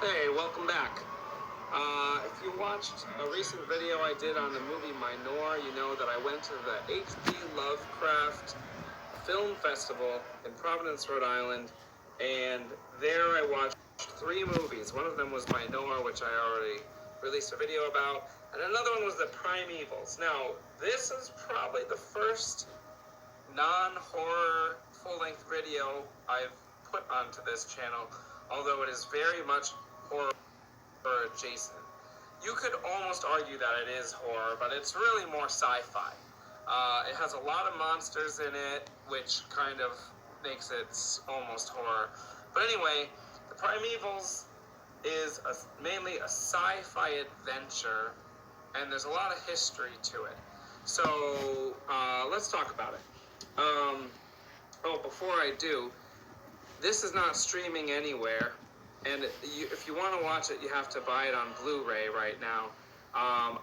Hey, welcome back. If you watched a recent video I did on the movie Minor, you know that I went to the H.P. Lovecraft Film Festival in Providence, Rhode Island, and there I watched three movies. One of them was Minor, which I already released a video about, and another one was The Primevals. Now, this is probably the first non-horror full-length video I've put onto this channel, although it is very much horror adjacent. You could almost argue that it is horror, but it's really more sci-fi. It has a lot of monsters in it, which kind of makes it almost horror. But anyway, The Primevals is mainly a sci-fi adventure, and there's a lot of history to it. So let's talk about it. Before I do, this is not streaming anywhere, and if you want to watch it, you have to buy it on Blu-ray right now.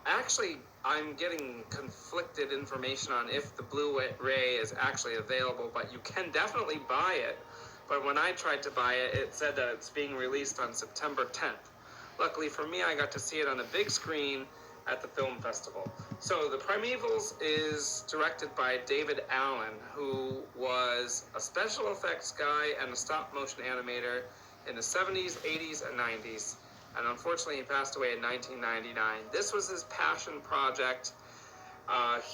Actually, I'm getting conflicted information on if the Blu-ray is actually available, but you can definitely buy it. But when I tried to buy it, it said that it's being released on September 10th. Luckily for me, I got to see it on the big screen at the film festival. So The Primevals is directed by David Allen, who was a special effects guy and a stop motion animator in the 70s, 80s, and 90s. And unfortunately, he passed away in 1999. This was his passion project.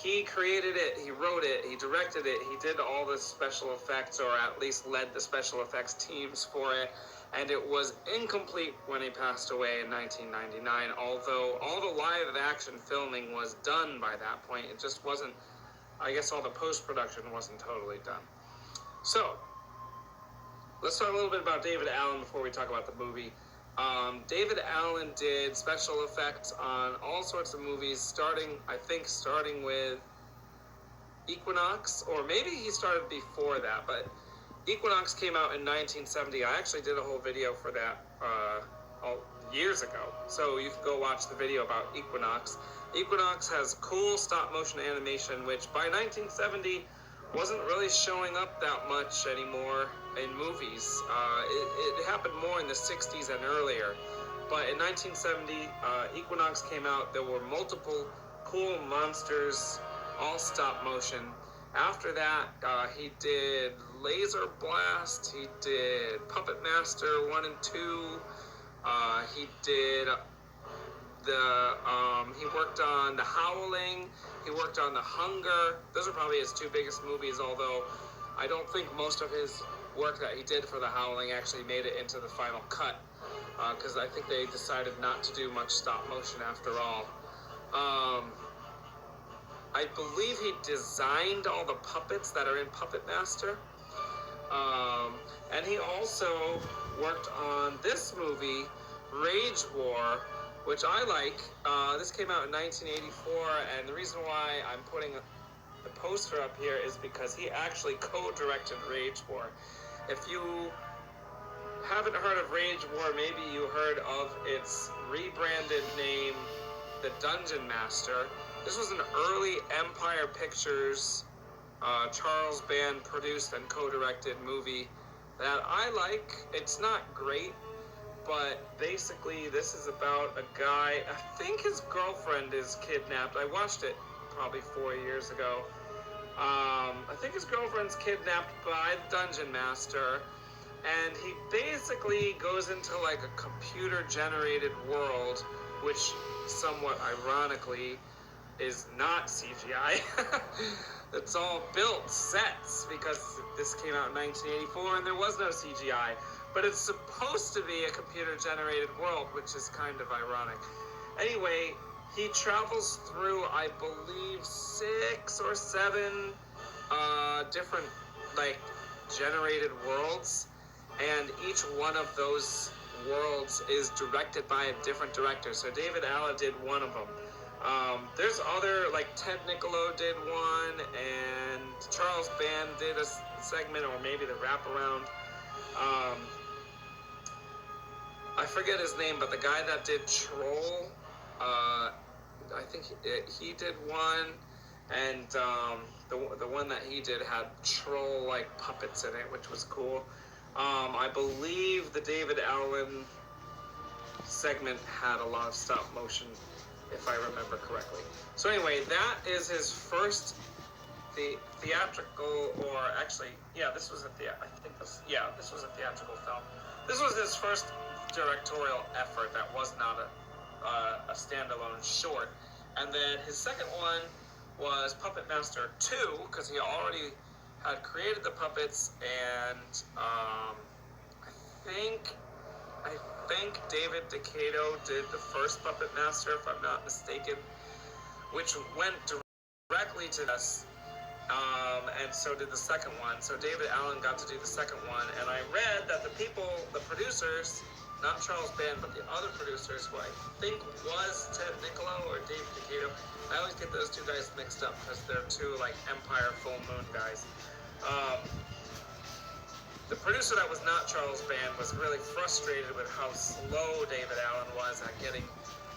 He created it, he wrote it, he directed it, he did all the special effects, or at least led the special effects teams for it. And it was incomplete when he passed away in 1999, although all the live action filming was done by that point. It just wasn't, I guess all the post-production wasn't totally done. So, let's talk a little bit about David Allen before we talk about the movie. David Allen did special effects on all sorts of movies, starting with Equinox, or maybe he started before that, but Equinox came out in 1970. I actually did a whole video for that years ago, so you can go watch the video about Equinox. Equinox has cool stop-motion animation, which by 1970 wasn't really showing up that much anymore in movies. It happened more in the 60s and earlier, but in 1970, Equinox came out. There were multiple cool monsters, all stop-motion. After that, he did Laser Blast, he did Puppet Master 1 and 2, he did he worked on The Howling, he worked on The Hunger. Those are probably his two biggest movies, although I don't think most of his work that he did for The Howling actually made it into the final cut, because I think they decided not to do much stop motion after all. I believe he designed all the puppets that are in Puppet Master. And he also worked on this movie, Rage War, which I like. This came out in 1984, and the reason why I'm putting the poster up here is because he actually co-directed Rage War. If you haven't heard of Rage War, maybe you heard of its rebranded name, The Dungeon Master. This was an early Empire Pictures, Charles Band produced and co-directed movie that I like. It's not great, but basically this is about a guy, I think his girlfriend is kidnapped. I watched it probably 4 years ago. I think his girlfriend's kidnapped by the Dungeon Master, and he basically goes into like a computer-generated world, which somewhat ironically is not CGI. It's all built sets, because this came out in 1984 and there was no CGI. But it's supposed to be a computer-generated world, which is kind of ironic. Anyway, he travels through, I believe, 6 or 7 different, like, generated worlds, and each one of those worlds is directed by a different director. So David Allen did one of them. There's other, like Ted Niccolo did one, and Charles Band did a segment, or maybe the wraparound. I forget his name, but the guy that did Troll, I think he did one, and the one that he did had troll-like puppets in it, which was cool. I believe the David Allen segment had a lot of stop motion, if I remember correctly. So anyway, that is his first theatrical, or actually, yeah, this was a this was a theatrical film. This was his first directorial effort that was not a standalone short. And then his second one was Puppet Master 2, because he already had created the puppets, and I think David Decato did the first Puppet Master, if I'm not mistaken, which went directly to us. And so did the second one. So David Allen got to do the second one, and I read that the producers, not Charles Band, but the other producers, who I think was Ted Niccolo or Dave Decato. I always get those two guys mixed up because they're two like Empire Full Moon guys. The producer that was not Charles Band was really frustrated with how slow David Allen was at getting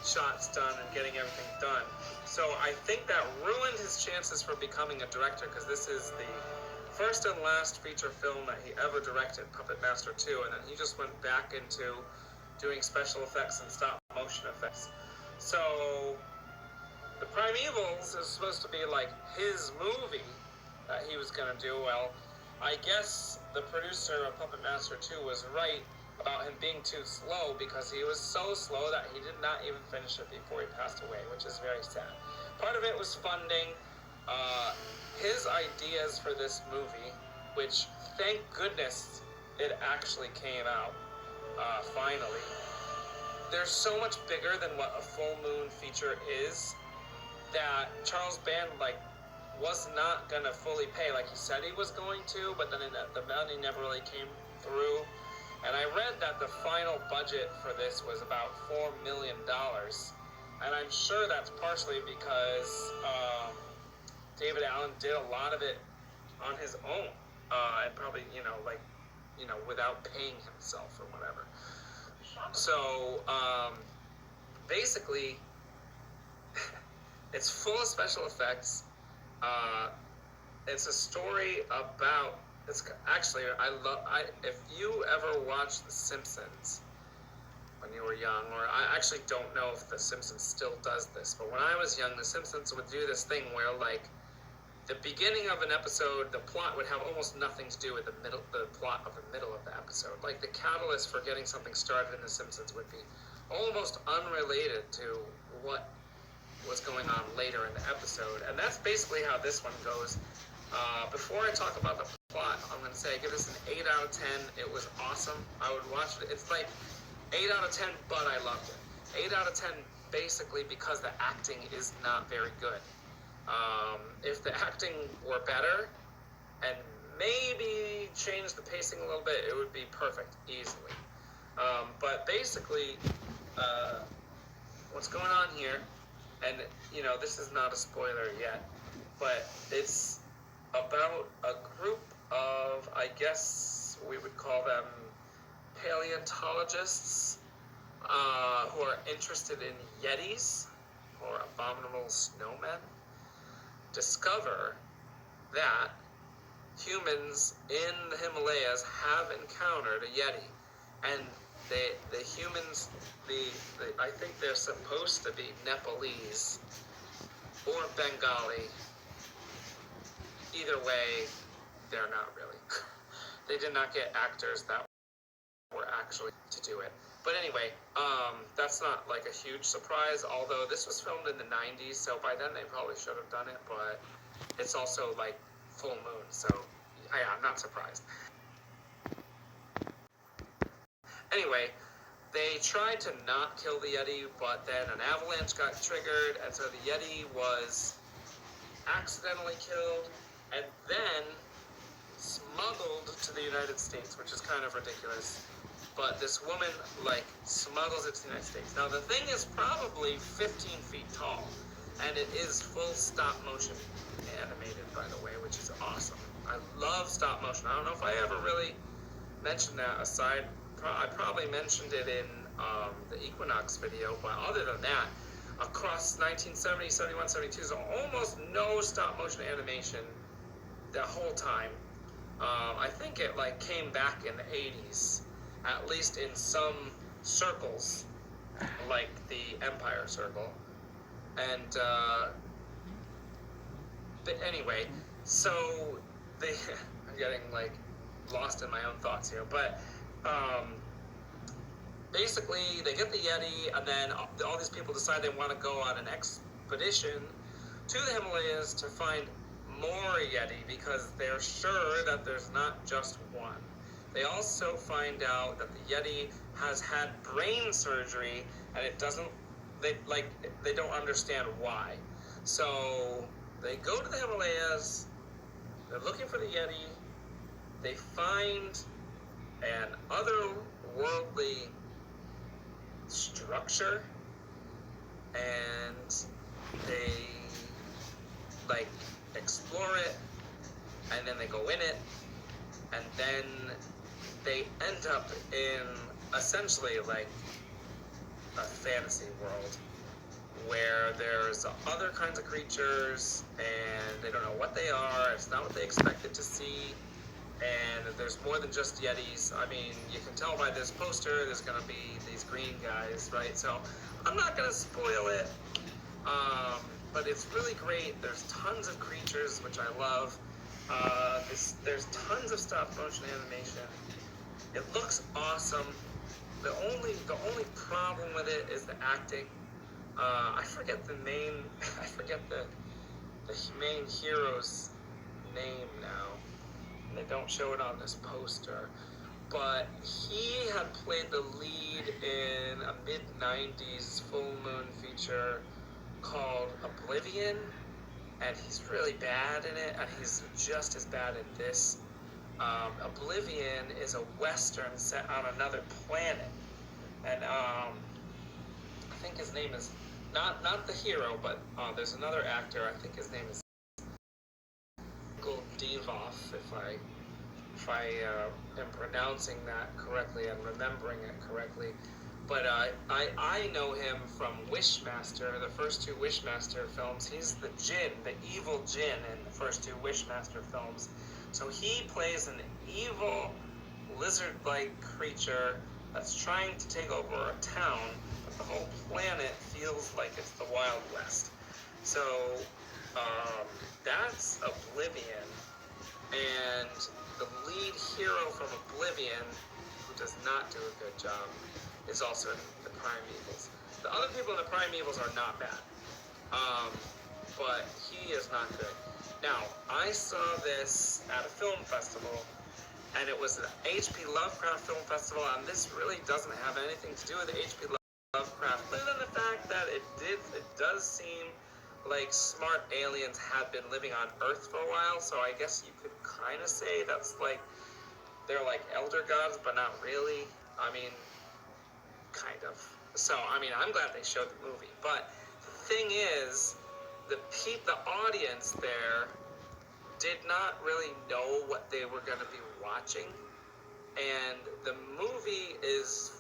shots done and getting everything done. So I think that ruined his chances for becoming a director, because this is the first and last feature film that he ever directed, Puppet Master 2, and then he just went back into doing special effects and stop motion effects. So the Primevals is supposed to be like his movie that he was going to do. Well, I guess the producer of Puppet Master 2 was right about him being too slow, because he was so slow that he did not even finish it before he passed away, which is very sad. Part of it was funding. His ideas for this movie, which thank goodness it actually came out finally. They're so much bigger than what a full moon feature is that Charles Band was not gonna fully pay. Like he said he was going to, but then the money never really came through. And I read that the final budget for this was about $4 million. And I'm sure that's partially because David Allen did a lot of it on his own. And probably, without paying himself or whatever. So, basically, it's full of special effects. It's a story about... if you ever watched The Simpsons when you were young, or I actually don't know if The Simpsons still does this, but when I was young, The Simpsons would do this thing where, the beginning of an episode, the plot would have almost nothing to do with the plot of the middle of the episode. Like, the catalyst for getting something started in The Simpsons would be almost unrelated to what was going on later in the episode, and that's basically how this one goes. Before I talk about the plot, I'm going to say I give this an 8 out of 10. It was awesome. I would watch it. It's like 8 out of 10, but I loved it. 8 out of 10 basically because the acting is not very good. If the acting were better and maybe change the pacing a little bit, it would be perfect, easily. But basically, what's going on here, and, this is not a spoiler yet, but it's about a group of, I guess we would call them paleontologists, who are interested in Yetis, or abominable snowmen, discover that humans in the Himalayas have encountered a Yeti, and the humans, I think they're supposed to be Nepalese or Bengali. Either way, they're not really. They did not get actors that were actually to do it. But anyway, that's not a huge surprise, although this was filmed in the 90s, so by then they probably should have done it, but it's also full moon, so yeah, I'm not surprised. Anyway, they tried to not kill the Yeti, but then an avalanche got triggered, and so the Yeti was accidentally killed, and then smuggled to the United States, which is kind of ridiculous. But this woman, smuggles it to the United States. Now, the thing is probably 15 feet tall, and it is full stop-motion animated, by the way, which is awesome. I love stop-motion. I don't know if I ever really mentioned that aside. I probably mentioned it in the Equinox video, but other than that, across 1970, 71, 72, there's almost no stop-motion animation the whole time. I think it, came back in the 80s. At least in some circles, like the Empire Circle. And but anyway, so they I'm getting like lost in my own thoughts here, but basically they get the Yeti, and then all these people decide they want to go on an expedition to the Himalayas to find more Yeti because they're sure that there's not just one. They also find out that the Yeti has had brain surgery, and it doesn't. They don't understand why. So they go to the Himalayas. They're looking for the Yeti. They find an otherworldly structure, and they like explore it, and then they go in it, and then they end up in essentially like a fantasy world where there's other kinds of creatures and they don't know what they are. It's not what they expected to see, and there's more than just Yetis. I mean, you can tell by this poster there's gonna be these green guys, right? So I'm not gonna spoil it, but it's really great. There's tons of creatures, which I love. There's tons of stop motion animation. It looks awesome. The only problem with it is the acting. I forget the main hero's name now. They don't show it on this poster, but he had played the lead in a mid-90s full moon feature called Oblivion, and he's really bad in it, and he's just as bad in this. Oblivion is a western set on another planet, and I think his name is not the hero, but there's another actor. I think his name is Devoff, if I am pronouncing that correctly and remembering it correctly. But I know him from Wishmaster, the first two Wishmaster films. He's the Djinn, the evil Djinn in the first two Wishmaster films. So he plays an evil lizard-like creature that's trying to take over a town, but the whole planet feels like it's the Wild West. So that's Oblivion, and the lead hero from Oblivion, who does not do a good job, is also in the Primevals. The other people in the Primevals are not bad, but he is not good. Now, I saw this at a film festival, and it was an H.P. Lovecraft Film Festival, and this really doesn't have anything to do with H.P. Lovecraft, other than the fact that it does seem like smart aliens had been living on Earth for a while, so I guess you could kind of say that's like, they're like elder gods, but not really. I mean, kind of. So, I mean, I'm glad they showed the movie, but the thing is, the audience there did not really know what they were going to be watching, and the movie is